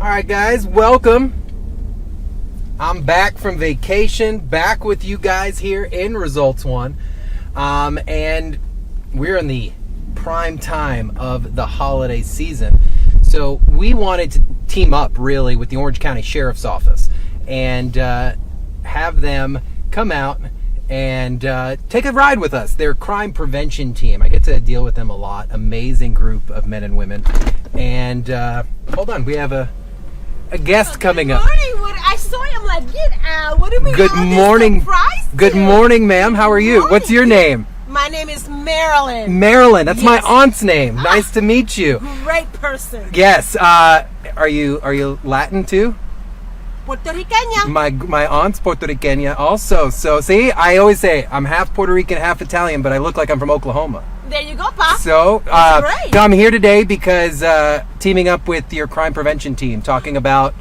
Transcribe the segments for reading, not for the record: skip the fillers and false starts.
right, guys, welcome. I'm back from vacation, back with you guys here in Results One, and we're in the prime time of the holiday season. So we wanted to team up really with the Orange County Sheriff's Office and have them come out and take a ride with us. Their crime prevention team. I get to deal with them a lot. Amazing group of men and women. And hold on, we have a guest coming up. Good morning. I saw you. I'm like, get out. What do we Good morning. Good morning, ma'am. How are you? What's your name? My name is Marilyn. Marilyn. That's my Yes. aunt's name. Nice to meet you. Great person. Yes. Are you Latin too? Puerto Rican. My aunt's Puerto Rican also. So see, I always say I'm half Puerto Rican, half Italian, but I look like I'm from Oklahoma. There you go, Pa. So That's great. I'm here today because teaming up with your crime prevention team, talking about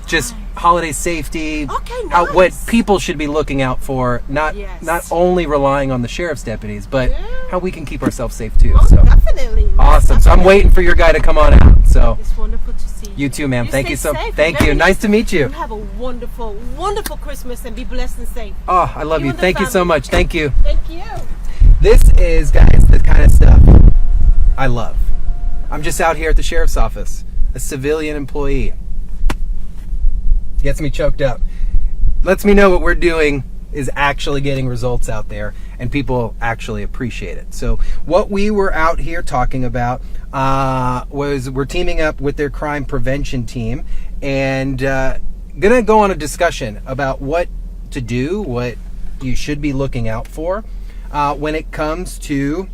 just holiday safety, Okay, what nice. people should be looking out for, not Yes. only relying on the sheriff's deputies, but Yeah. how we can keep ourselves safe too. Oh, So definitely. awesome. So I'm waiting for your guy to come on out. So It's wonderful to see you. you too, ma'am. Thank stay you so. safe. Thank Very you. Nice to meet You you. have a wonderful, wonderful Christmas and be blessed and safe. Oh, I love You you. and the Thank you so family. much. Thank you. Thank you. This is, guys, the kind of stuff I love. I'm just out here at the sheriff's office, a civilian employee. Gets me choked up. Lets me know what we're doing is actually getting results out there and people actually appreciate it. So what we were out here talking about was we're teaming up with their crime prevention team and gonna go on a discussion about what to do, what you should be looking out for when it comes to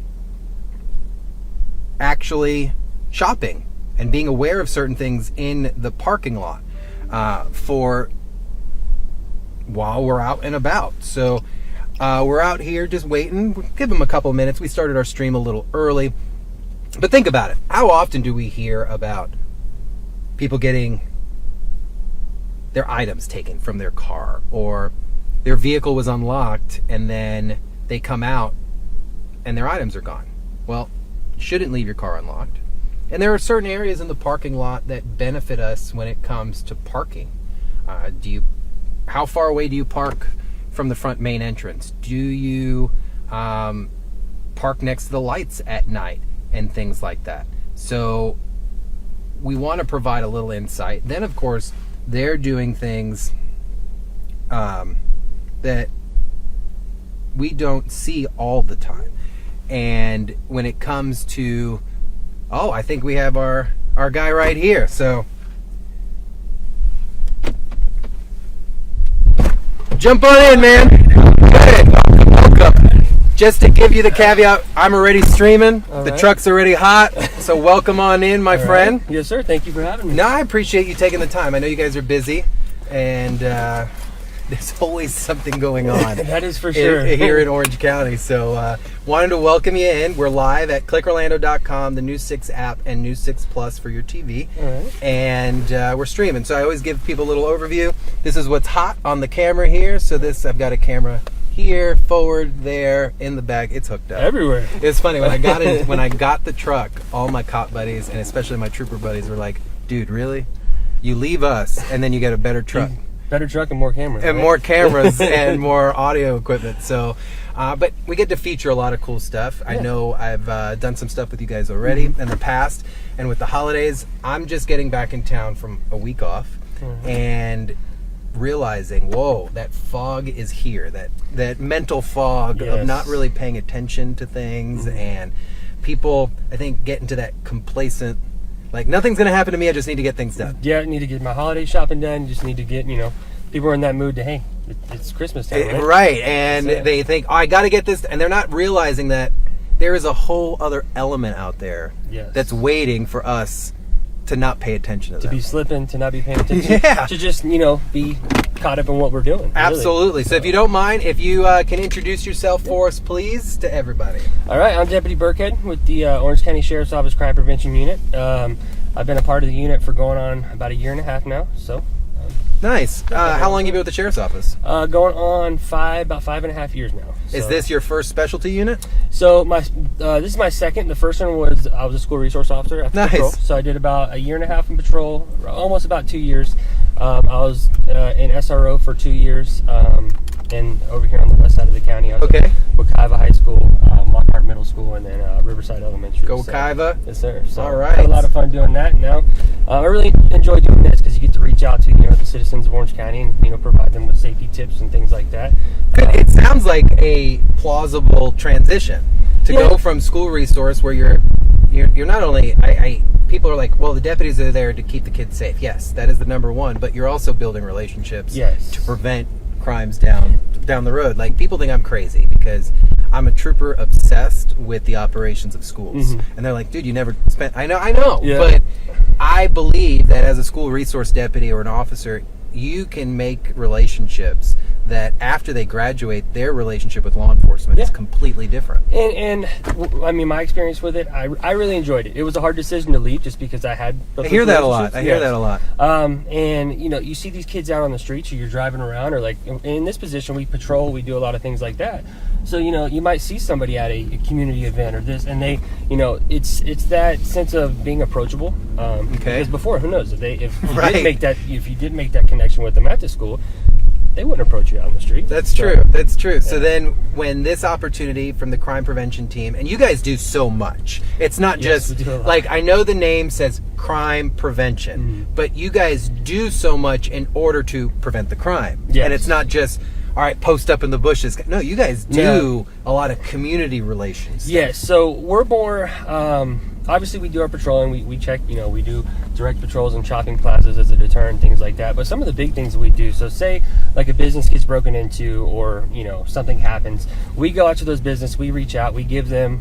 actually shopping and being aware of certain things in the parking lot for while we're out and about. So we're out here just waiting. We'll give them a couple minutes. We started our stream a little early, but think about it. How often do we hear about people getting their items taken from their car, or their vehicle was unlocked and then they come out and their items are gone? Well, you shouldn't leave your car unlocked. And there are certain areas in the parking lot that benefit us when it comes to parking. How far away do you park from the front main entrance? Do you park next to the lights at night and things like that? So we want to provide a little insight. Then, of course, they're doing things that we don't see all the time. And when it comes to, I think we have our guy right here. So jump on in, man. Good. Welcome. Just to give you the caveat, I'm already streaming. All The right. truck's already hot. So welcome on in, my friend. Yes, sir. Thank you for having me. No, I appreciate you taking the time. I know you guys are busy, and there's always something going on. That is for sure. Here in Orange County. So wanted to welcome you in. We're live at clickorlando.com, the News 6 app, and News 6 Plus for your TV. All right. And we're streaming. So I always give people a little overview. This is what's hot on the camera here. So I've got a camera here, forward, there, in the back. It's hooked up. Everywhere. It's funny when I got the truck, all my cop buddies and especially my trooper buddies were like, "Dude, really? You leave us and then you get a better truck Better truck and more cameras. and right? more cameras and more audio equipment." So, but we get to feature a lot of cool stuff. I know I've done some stuff with you guys already in the past, and with the holidays, I'm just getting back in town from a week off and realizing, whoa, that fog is here. That mental fog of Yes. not really paying attention to things, and people, I think, get into that complacent, like, nothing's gonna happen to me, I just need to get things done. Yeah, I need to get my holiday shopping done. Just need to get, people are in that mood to, hey, it's Christmas time, right? Right, and That's it. they think, I gotta get this, and they're not realizing that there is a whole other element out there Yes. that's waiting for us to not pay attention to To them. be slipping, to not be paying attention. Yeah. To just, be caught up in what we're doing. really. Absolutely. So if you don't mind, if you can introduce yourself for us, please, to everybody. All right, I'm Deputy Burkhead with the Orange County Sheriff's Office Crime Prevention Unit. I've been a part of the unit for going on about a year and a half now, so Nice. How long have you been with the sheriff's office? Going on about 5.5 years now. Is So- this your first specialty unit? So this is my second. The first one was I was a school resource officer at Nice. patrol. So I did about 1.5 years in patrol, almost about 2 years. I was in SRO for 2 years, and over here on the west side of the county. I was Okay. at Wekiva High School, Lockhart Middle School, and then Riverside Elementary. Go So- Wekiva. Yes, sir. So All had right. a lot of fun doing that. Now I really enjoy doing this because you get to reach out to the citizens of Orange County and provide them with safety tips and things like that. It sounds like a plausible transition to Yeah. go from school resource where you're not only people are like, well, the deputies are there to keep the kids safe. Yes, that is the number one, but you're also building relationships Yes. to prevent crimes down the road. Like, people think I'm crazy because I'm a trooper obsessed with the operations of schools. And they're like, dude, you never spent I know, Yeah. but I believe that as a school resource deputy or an officer, you can make relationships that after they graduate, their relationship with law enforcement is Yeah. completely different. I mean, my experience with it, I really enjoyed it. It was a hard decision to leave just because I had. I hear that a lot. I hear that a lot. And you see these kids out on the streets, or you're driving around, or like in this position, we patrol, we do a lot of things like that. So you might see somebody at a community event or this, and they, it's that sense of being approachable. Because before, who knows if you Right. did make that connection with them at the school, they wouldn't approach you out on the street. That's true. That's true. So then when this opportunity from the crime prevention team, and you guys do so much. It's not Yes, just we do a lot. like, I know the name says crime prevention, but you guys do so much in order to prevent the crime. Yes. And it's not just, all right, post up in the bushes. No, you guys do a lot of community relations. Yes, so we're more, obviously we do our patrolling, we check, we do direct patrols in shopping plazas as a deterrent, things like that. But some of the big things we do, so say like a business gets broken into or, something happens, we go out to those businesses, we reach out, we give them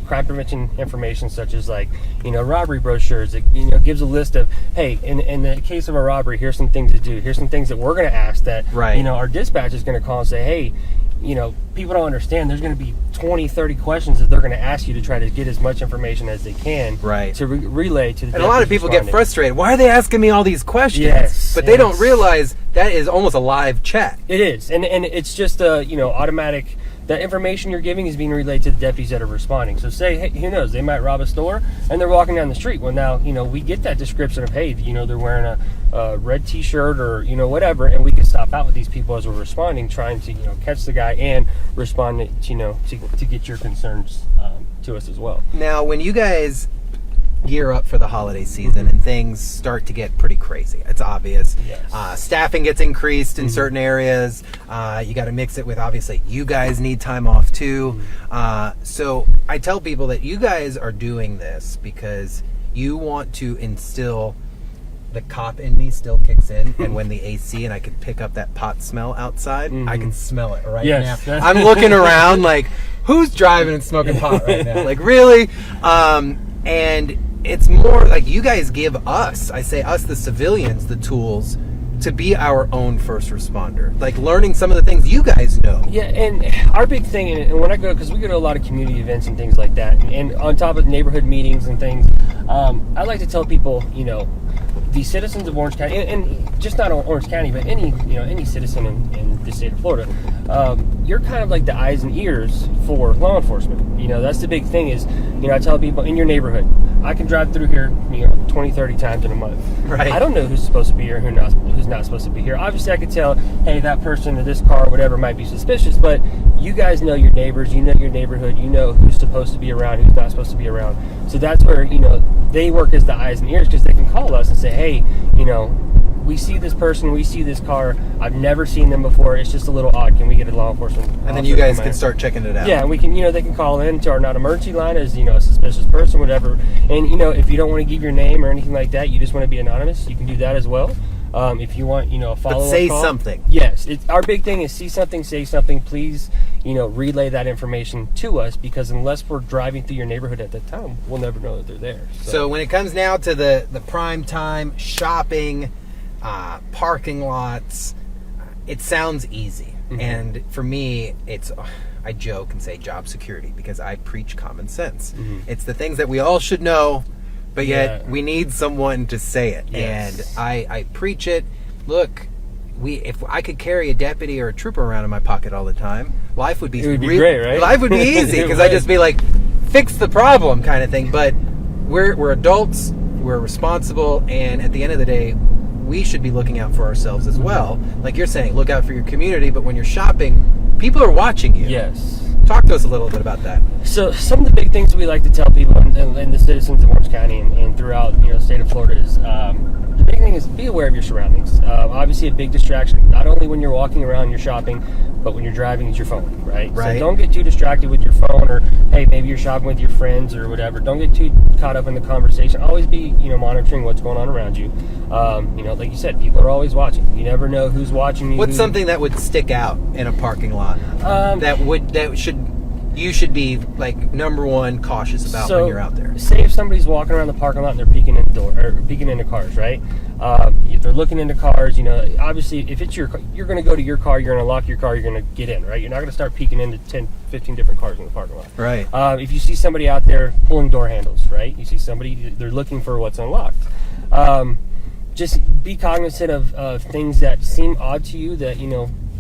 crime prevention information such as like, robbery brochures. It, gives a list of, hey, in the case of a robbery, here's some things to do. Here's some things that we're going to ask that, Right. Our dispatch is going to call and say, hey, people don't understand there's going to be 20, 30 questions that they're going to ask you to try to get as much information as they can Right. to relay to the And a lot of people get frustrated. Why are they asking me all these questions? Yes, But they don't yes. realize that is almost a live chat. It is, and it's just automatic. That information you're giving is being relayed to the deputies that are responding. So say, hey, who knows, they might rob a store and they're walking down the street. Well, now, we get that description of, hey, they're wearing a red t-shirt or, whatever, and we can stop out with these people as we're responding, trying to, catch the guy and respond, to get your concerns to us as well. Now, when you guys gear up for the holiday season and things start to get pretty crazy, it's obvious. Yes. Staffing gets increased in certain areas. You got to mix it with, obviously, you guys need time off too. So I tell people that you guys are doing this because you want to instill the cop in me still kicks in, and when the AC and I can pick up that pot smell outside, I can smell it right Yes. now. I'm looking around like, who's driving and smoking pot right now? Like, really? And it's more like you guys give us, I say us, the civilians, the tools to be our own first responder. Like, learning some of the things you guys know. Yeah, and our big thing, and when I go, because we go to a lot of community events and things like that, and on top of neighborhood meetings and things, I like to tell people, the citizens of Orange County, and just not Orange County, but any citizen in the state of Florida, you're kind of like the eyes and ears for law enforcement. That's the big thing is, I tell people in your neighborhood, I can drive through here, 20, 30 times in a month. Right. I don't know who's supposed to be here, who's not supposed to be here. Obviously, I could tell, hey, that person or this car or whatever might be suspicious, but you guys know your neighbors, you know your neighborhood, you know who's supposed to be around, who's not supposed to be around. So that's where, they work as the eyes and ears because they can call us and say, hey, we see this person, we see this car, I've never seen them before, it's just a little odd, can we get a law enforcement And then officer you guys to come can in? start checking it out. Yeah, and we can, they can call in to our non-emergency line as, a suspicious person, whatever. And, if you don't want to give your name or anything like that, you just want to be anonymous, you can do that as well. If you want, a follow-up But say call, something. Yes, our big thing is see something, say something. Please, relay that information to us because unless we're driving through your neighborhood at that time, we'll never know that they're there. So when it comes now to the prime time shopping, parking lots, it sounds easy. And for me, I joke and say job security because I preach common sense. It's the things that we all should know, but yet we need someone to say it. Yes. And I preach it. look, if I could carry a deputy or a trooper around in my pocket all the time, life would be, It would be great, right? Life would be easy It because I'd would. just be like, fix the problem kind of thing. But we're adults, we're responsible, and at the end of the day, we should be looking out for ourselves as well. Like you're saying, look out for your community, but when you're shopping, people are watching you. Yes. Talk to us a little bit about that. So some of the big things we like to tell people and the citizens of Orange County and throughout the state of Florida is the big thing is be aware of your surroundings. Obviously, a big distraction, not only when you're walking around, you're shopping, but when you're driving, is your phone, right? Right. So don't get too distracted with your phone, or hey, maybe you're shopping with your friends or whatever. Don't get too caught up in the conversation. Always be monitoring what's going on around you. Like you said, people are always watching. You never know who's watching you. What's something that would stick out in a parking lot you should be like number one cautious about when you're out there? Say if somebody's walking around the parking lot and they're peeking in the door or peeking into cars, right? If they're looking into cars, obviously if it's you're going to go to your car, you're going to lock your car, you're going to get in, right? You're not going to start peeking into 10, 15 different cars in the parking lot. Right. If you see somebody out there pulling door handles, right? You see somebody, they're looking for what's unlocked. Just be cognizant of things that seem odd to you that,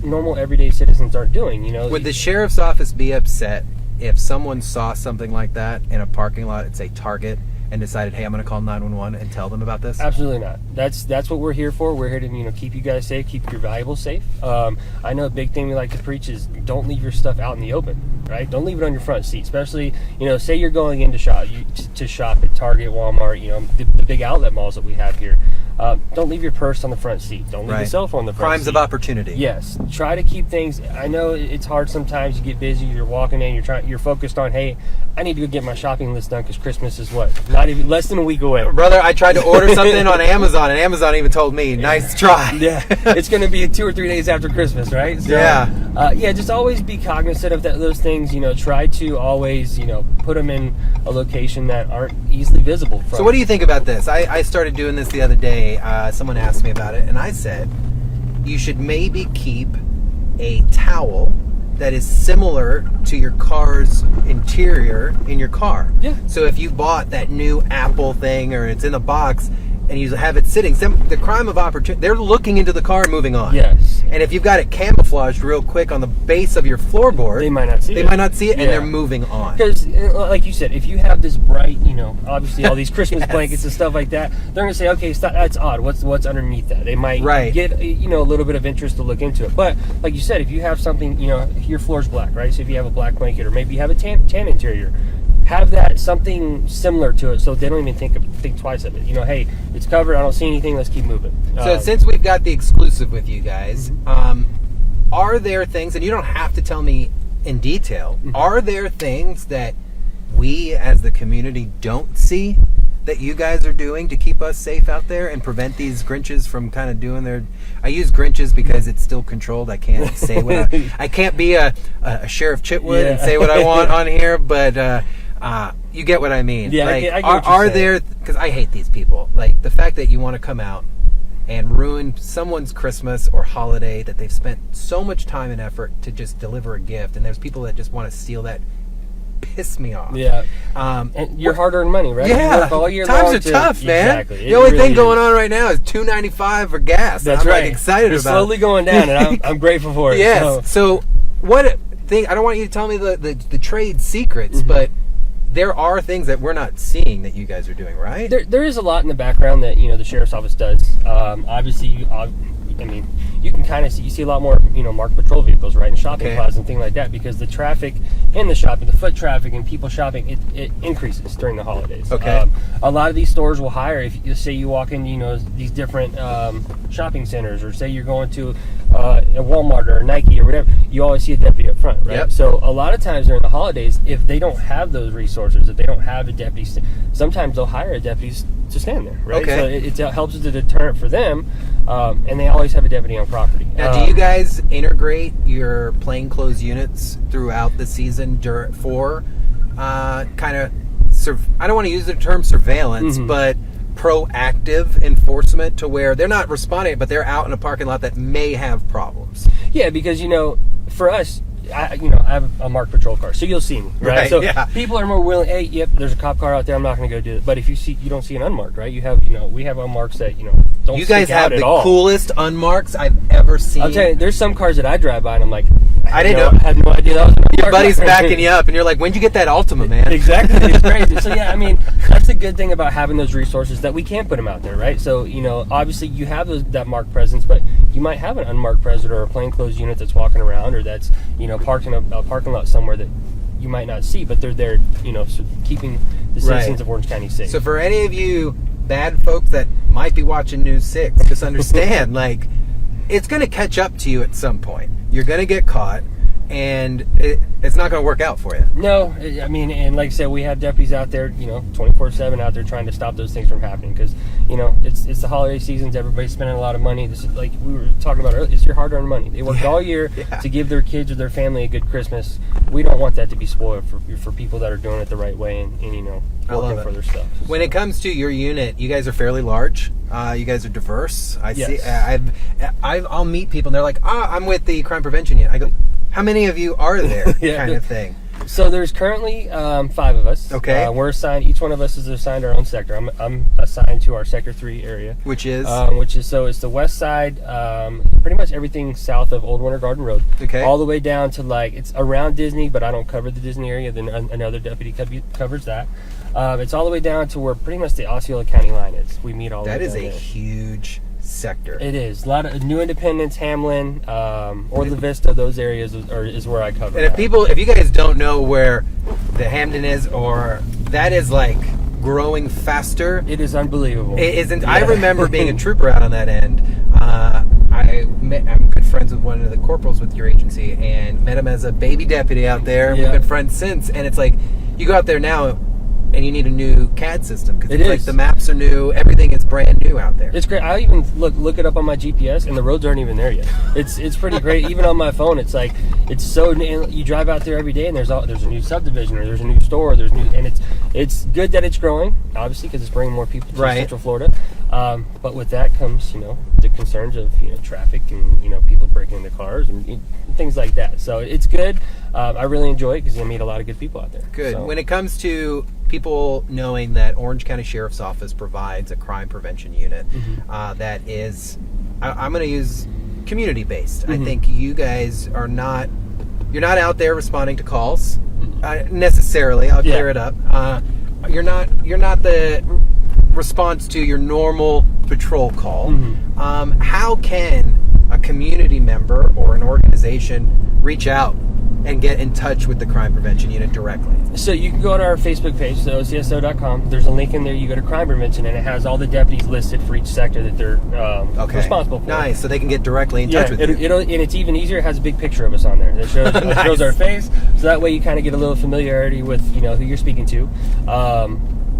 normal everyday citizens aren't doing. Would the sheriff's office be upset if someone saw something like that in a parking lot at, say, Target, and decided, hey, I'm going to call 911 and tell them about this? Absolutely not. That's what we're here for. We're here to keep you guys safe, keep your valuables safe. I know a big thing we like to preach is don't leave your stuff out in the open, right? Don't leave it on your front seat. Especially say you're going in to shop at Target, Walmart, the big outlet malls that we have here. Don't leave your purse on the front seat. Don't leave your cell phone on the front Crimes seat. of opportunity. Yes. Try to keep things. I know it's hard sometimes. You get busy. You're walking in. You're focused on, hey, I need to go get my shopping list done because Christmas is not even less than a week away. Brother, I tried to order something on Amazon, and Amazon even told me, nice try. Yeah, it's going to be 2 or 3 days after Christmas, right? So, Yeah. Just always be cognizant of those things. Try to always, put them in a location that aren't easily visible from. So what do you think about this? I started doing this the other day. Someone asked me about it, and I said, you should maybe keep a towel that is similar to your car's interior in your car. Yeah. So if you bought that new Apple thing, or it's in a box, and you have it sitting, the crime of opportunity, they're looking into the car and moving on. Yes. And if you've got it camouflaged real quick on the base of your floorboard, They might not see it. and Yeah. they're moving on. Because, like you said, if you have this bright, obviously all these Christmas blankets and stuff like that, they're going to say, okay, that's odd. What's underneath that? They might get, a little bit of interest to look into it. But, like you said, if you have something, your floor's black, right? So if you have a black blanket, or maybe you have a tan interior, have that something similar to it so they don't even think twice of it. Hey, it's covered. I don't see anything. Let's keep moving. So since we've got the exclusive with you guys, are there things, and you don't have to tell me in detail, are there things that we as the community don't see that you guys are doing to keep us safe out there and prevent these Grinches from kind of doing their... I use Grinches because it's still controlled. I can't say what I can't be a Sheriff Chitwood and say what I want on here, but... you get what I mean. Yeah, like, I get what you're are saying. there, because I hate these people, like the fact that you want to come out and ruin someone's Christmas or holiday that they've spent so much time and effort to just deliver a gift, and there's people that just want to steal that. Piss me off. Yeah. And your hard-earned money, right? You Yeah, work all year times long are tough, man. Exactly. The only thing going on right now is $2.95 for gas. That's I'm right. like excited It's about slowly going down, and I'm grateful for it. Yes. So what thing? I don't want you to tell me the trade secrets, but there are things that we're not seeing that you guys are doing, right? There is a lot in the background that the sheriff's office does. Obviously, you can kind of see a lot more marked patrol vehicles, right, and shopping plazas and things like that, because the traffic in the shopping, the foot traffic and people shopping, it increases during the holidays. Okay. A lot of these stores will hire, if you say you walk into these different shopping centers, or say you're going to a Walmart or a Nike or whatever, you always see a deputy up front, right? Yep. So a lot of times during the holidays, if they don't have those resources, if they don't have a deputy, sometimes they'll hire a deputy to stand there, right? Okay. So it helps as a deterrent for them, and they always have a deputy on property. Now, do you guys integrate your plainclothes units throughout the season for kind of, I don't want to use the term surveillance, but proactive enforcement, to where they're not responding, but they're out in a parking lot that may have problems? Yeah, because, for us, I have a marked patrol car, so you'll see me, right? Right, So yeah. people are more willing. Hey, yep, there's a cop car out there. I'm not going to go do it. But if you don't see an unmarked, right? You have, we have unmarks that don't. You guys stick out have at the all. coolest unmarks I've ever seen. I'm telling you, there's some cars that I drive by and I'm like, I didn't know. I had no idea that was an Your unmarked buddy's car. backing you up, and you're like, "When'd you get that Altima, man?" Exactly, it's crazy. So yeah, I mean, that's the good thing about having those resources that we can put them out there, right? So obviously you have that marked presence, but you might have an unmarked presence or a plainclothes unit that's walking around, or that's parked in a parking lot somewhere that you might not see, but they're there, so keeping the citizens Right. of Orange County safe. So for any of you bad folks that might be watching News 6, just understand, like, it's going to catch up to you at some point. You're going to get caught, and it's not going to work out for you. No, I mean, and like I said, we have deputies out there, 24/7 out there trying to stop those things from happening because, it's the holiday seasons. Everybody's spending a lot of money. This is like we were talking about earlier. It's your hard-earned money. They worked all year to give their kids or their family a good Christmas. We don't want that to be spoiled for people that are doing it the right way and I love working it. for their stuff. When it comes to your unit, you guys are fairly large. You guys are diverse. I see. Yes. I'll meet people, and they're like, I'm with the crime prevention unit. I go, how many of you are there? Yeah. Kind of thing. So there's currently 5 of us. Okay. We're assigned. Each one of us is assigned our own sector. I'm assigned to our Sector 3 area, Which is so it's the west side, pretty much everything south of Old Winter Garden Road. Okay. All the way down to it's around Disney, but I don't cover the Disney area. Then another deputy covers that. It's all the way down to where pretty much the Osceola County line is. We meet all the way that is down a there. huge sector. It is a lot of New Independence, Hamlin, or La Vista. Those areas is where I cover. And if you guys don't know where the Hamden is, or that is like growing faster. it is unbelievable. It isn't. Yeah. I remember being a trooper out on that end. I'm good friends with one of the corporals with your agency, and met him as a baby deputy out there. Yeah. We've been friends since, and it's like you go out there now, and you need a new CAD system because It it's like is. the maps are new, everything is brand new out there. It's great. I even look it up on my GPS, and the roads aren't even there yet. It's pretty great. Even on my phone, it's like it's so. You drive out there every day, and there's a new subdivision, or there's a new store, and it's good that it's growing, obviously, because it's bringing more people to Right. Central Florida. But with that comes, the concerns of traffic and people breaking into cars and things like that. So it's good. I really enjoy it because you meet a lot of good people out there. Good. So, When it comes to people knowing that Orange County Sheriff's Office provides a crime prevention unit that is, I'm going to use community-based. I think you guys you're not out there responding to calls necessarily. I'll clear it up. You're not the response to your normal patrol call. How can a community member or an organization reach out and get in touch with the crime prevention unit directly? So you can go to our Facebook page, so OCSO.com. There's a link in there. You go to crime prevention, and it has all the deputies listed for each sector that they're responsible for. Nice, so they can get directly in touch with you. And it's even easier. It has a big picture of us on there that shows, Nice. shows our face, so that way you kind of get a little familiarity with who you're speaking to.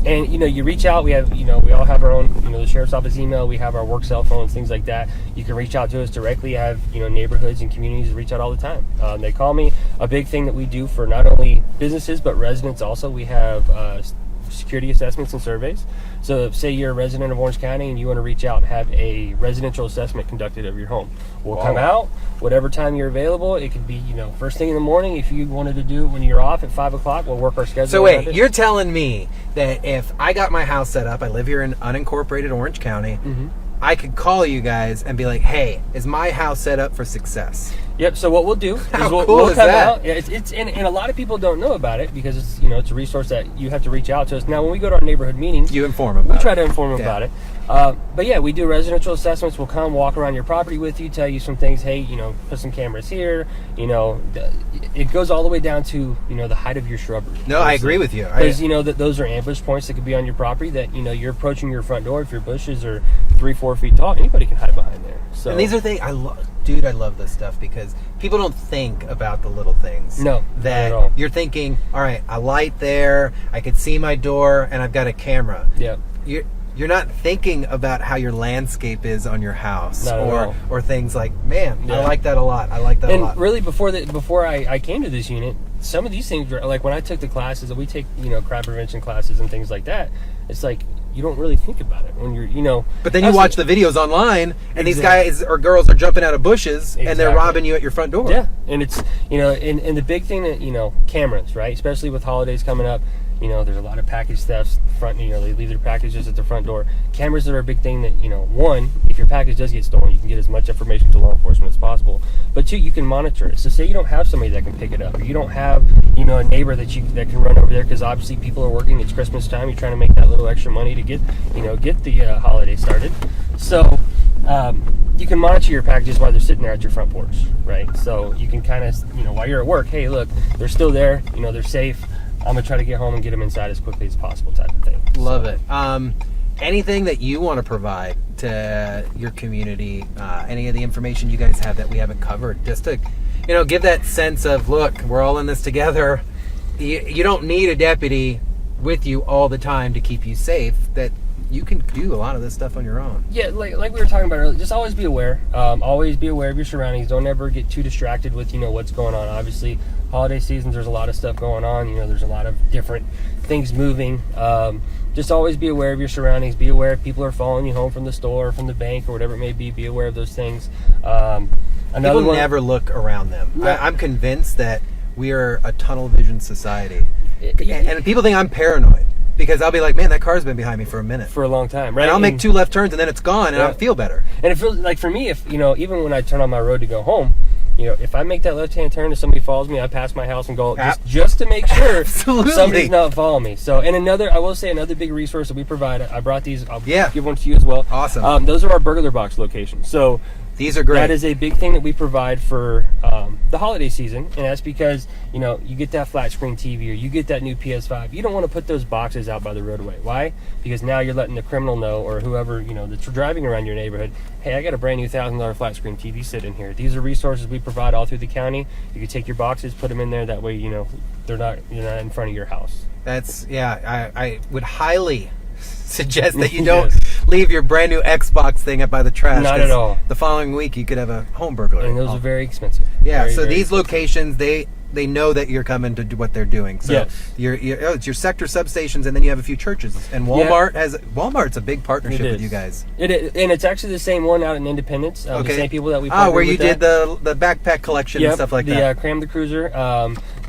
And you reach out. We have we all have our own the sheriff's office email. We have our work cell phones, things like that. You can reach out to us directly. I have neighborhoods and communities that reach out all the time. They call me. A big thing that we do for not only businesses but residents also. We have security assessments and surveys. So say you're a resident of Orange County and you want to reach out and have a residential assessment conducted of your home. We'll come out whatever time you're available. It could be first thing in the morning. If you wanted to do it when you're off at 5 o'clock, we'll work our schedule. So around wait, it. you're telling me that if I got my house set up, I live here in unincorporated Orange County, I could call you guys and be like, "Hey, is my house set up for success?" Yep. So what we'll do is How we'll cool is come that? out. Yeah, it's and a lot of people don't know about it because it's it's a resource that you have to reach out to us. Now, when we go to our neighborhood meetings, You inform them. we try to inform them Yeah. about it. But yeah, we do residential assessments. We'll come walk around your property with you, tell you some things. Hey, put some cameras here. It goes all the way down to the height of your shrubbery. No, I agree with you. Because that those are ambush points that could be on your property that you're approaching your front door. If your bushes are 3-4 feet tall, anybody can hide behind there. So And these are things I love, dude. I love this stuff because people don't think about the little things. No, that not at all. you're thinking. All right, a light there. I could see my door, and I've got a camera. yeah. You're not thinking about how your landscape is on your house, Not at all. or things like. Man, I Yeah. like that a lot. I like that a lot. And really, before I came to this unit, some of these things were like when I took the classes, and we take crime prevention classes and things like that. It's like you don't really think about it when you're, you know. But then you watch the videos online, and these Exactly. guys or girls are jumping out of bushes, and they're Exactly. robbing you at your front door. Yeah, and it's, you know, and the big thing that, you know, cameras, right? Especially with holidays coming up, you know, there's a lot of package thefts. You know, they leave their packages at the front door. Cameras are a big thing that, you know, one, if your package does get stolen, you can get as much information to law enforcement as possible. But two, you can monitor it. So say you don't have somebody that can pick it up, or you don't have, you know, a neighbor that can run over there, because obviously people are working. It's Christmas time. You're trying to make that little extra money to get the holiday started. So you can monitor your packages while they're sitting there at your front porch, right? So you can kind of, you know, while you're at work, hey, look, they're still there. You know, they're safe. I'm gonna try to get home and get them inside as quickly as possible, type of thing. Love it. Anything that you want to provide to your community, any of the information you guys have that we haven't covered, just to, you know, give that sense of, look, we're all in this together. You don't need a deputy with you all the time to keep you safe, that you can do a lot of this stuff on your own. Yeah, like we were talking about earlier, just always be aware. Always be aware of your surroundings. Don't ever get too distracted with, you know, what's going on. Obviously, holiday seasons, there's a lot of stuff going on. You know, there's a lot of different things moving. Just always be aware of your surroundings. Be aware if people are following you home from the store or from the bank or whatever it may be. Be aware of those things. People never look around them. No. I'm convinced that we are a tunnel vision society. And people think I'm paranoid, because I'll be like, man, that car's been behind me for a minute. for a long time, right? And I'll make 2 left turns, and then it's gone, and Yeah. I'll feel better. And it feels like, for me, if, you know, even when I turn on my road to go home, you know, if I make that left-hand turn and somebody follows me, I pass my house and go just to make sure Absolutely. somebody's not following me. So, and I will say another big resource that we provide, I brought these, I'll Yeah. give one to you as well. Awesome. Those are our burglar box locations. So These are great. that is a big thing that we provide for the holiday season, and that's because, you know, you get that flat screen TV or you get that new PS5. You don't want to put those boxes out by the roadway. Why? Because now you're letting the criminal know, or whoever, you know, that's driving around your neighborhood, hey, I got a brand new $1,000 flat screen TV sitting here. These are resources we provide all through the county. You can take your boxes, put them in there. That way, you know, you're not in front of your house. That's, yeah, I would highly suggest that you don't Yes. leave your brand new Xbox thing up by the trash. Not 'cause at all. The following week you could have a home burglary. And those are very expensive. Yeah, Very, so very these expensive. locations, they know that you're coming to do what they're doing. So Yes. it's your sector substations, and then you have a few churches. And Walmart's a big partnership It with is. you guys. It is, and it's actually the same one out in Independence. The same people that we partnered where you with did that. the backpack collection and stuff like that. Cram the Cruiser.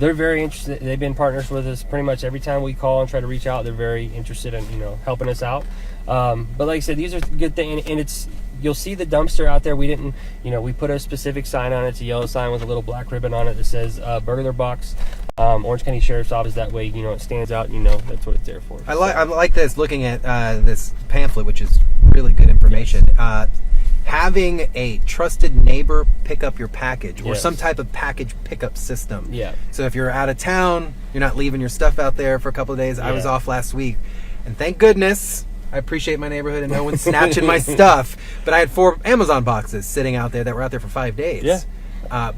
They're very interested. They've been partners with us pretty much every time we call and try to reach out. They're very interested in, you know, helping us out. But like I said, these are good things, and it's, you'll see the dumpster out there. We didn't, you know, we put a specific sign on it. It's a yellow sign with a little black ribbon on it that says burglar box, Orange County Sheriff's Office. That way, you know, it stands out and you know that's what it's there for. I like this, looking at this pamphlet, which is really good information. Having a trusted neighbor pick up your package, or Yes. some type of package pickup system. Yeah. So if you're out of town, you're not leaving your stuff out there for a couple of days. I was Yeah. off last week, and thank goodness I appreciate my neighborhood and no one's snatching my stuff. But I had 4 Amazon boxes sitting out there that were out there for 5 days. Yeah.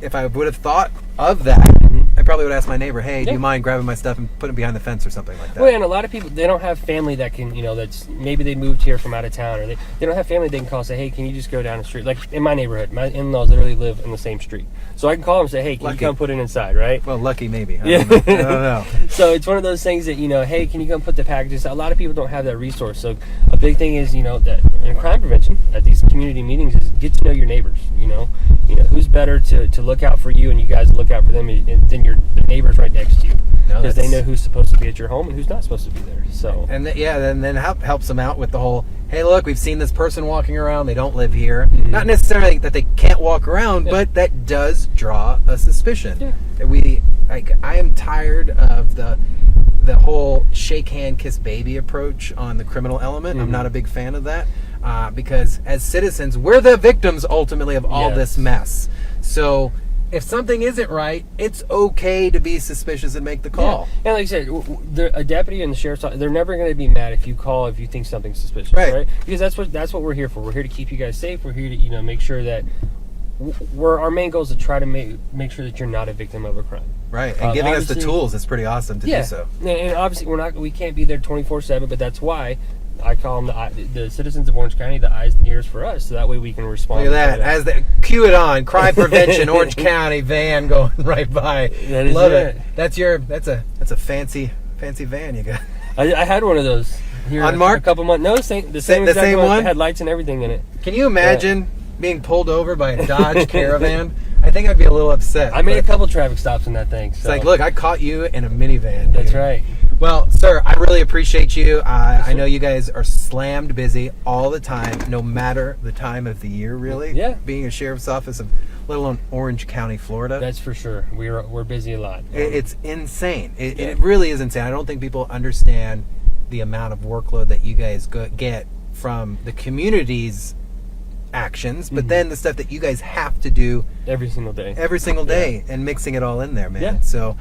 If I would have thought of that, I probably would ask my neighbor, hey, do Yeah. you mind grabbing my stuff and putting it behind the fence or something like that? Well, and a lot of people, they don't have family that can, you know, that's, maybe they moved here from out of town, or they don't have family they can call and say, hey, can you just go down the street? Like in my neighborhood, my in-laws literally live in the same street. So I can call them and say, hey, can Lucky. you come put it inside, right? Well, lucky maybe. I Yeah. don't know. So it's one of those things that, you know, hey, can you come put the packages? A lot of people don't have that resource. So a big thing is, you know, that in crime prevention at these community meetings is get to know your neighbors. You know who's better to look out for you, and you guys look out for them, and then your neighbors right next to you, No, because they that's- know who's supposed to be at your home and who's not supposed to be there. So And then helps them out with the whole, hey, look, we've seen this person walking around. They don't live here. Not necessarily that they can't walk around, Yeah. but that does draw a suspicion. Yeah. I am tired of the whole shake hand, kiss baby approach on the criminal element. I'm not a big fan of that, because as citizens, we're the victims ultimately of all Yes. this mess. So if something isn't right, it's okay to be suspicious and make the call. Yeah. And like I said, a deputy in the sheriff's office, they're never going to be mad if you call if you think something's suspicious, right? Because that's what we're here for. We're here to keep you guys safe. We're here to, you know, make sure that our main goal is to try to make sure that you're not a victim of a crime. Right, and giving us the obviously- tools is pretty awesome to do so. And obviously we can't be there 24/7, but that's why I call them the citizens of Orange County, the eyes and ears for us, so that way we can respond. Look at that. As the cue it on, crime prevention, Orange County van going right by. That is Love it. it. That's a fancy van you got. I had one of those. here Unmarked? a couple months. No, the same the exact same one. one? It had lights and everything in it. Can you imagine being pulled over by a Dodge Caravan? I think I'd be a little upset. I made a but couple traffic stops in that thing. So. It's like, look, I caught you in a minivan. That's dude. right. Well, sir, I really appreciate you. I know you guys are slammed busy all the time, no matter the time of the year, really. Yeah. Being a sheriff's office of, let alone Orange County, Florida. That's for sure. We're busy a lot. It's insane. It really is insane. I don't think people understand the amount of workload that you guys get from the community's actions, but then the stuff that you guys have to do every single day. and mixing it all in there, man. Yeah. So,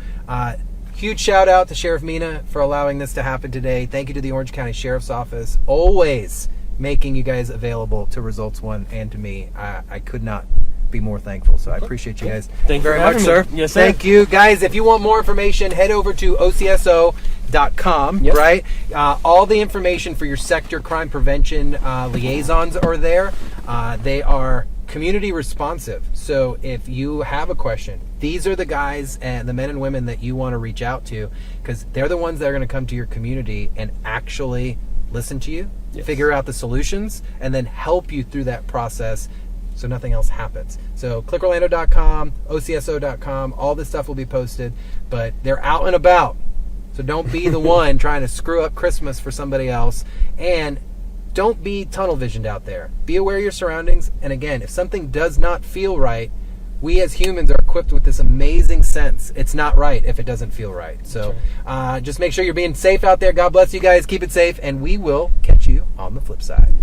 huge shout out to Sheriff Mina for allowing this to happen today. Thank you to the Orange County Sheriff's Office, always making you guys available to Results One and to me. I could not be more thankful. So I appreciate you guys Thank you very for much, having sir. me. Yes, sir. Thank you, guys. If you want more information, head over to OCSO.com, Yep. right? All the information for your sector crime prevention liaisons are there. They are community responsive. So if you have a question, these are the guys and the men and women that you want to reach out to, because they're the ones that are going to come to your community and actually listen to you, Yes. figure out the solutions, and then help you through that process so nothing else happens. So clickorlando.com, OCSO.com, all this stuff will be posted, but they're out and about. So don't be the one trying to screw up Christmas for somebody else, and don't be tunnel visioned out there. Be aware of your surroundings, and again, if something does not feel right, we as humans are equipped with this amazing sense. It's not right if it doesn't feel right. So just make sure you're being safe out there. God bless you guys. Keep it safe, and we will catch you on the flip side.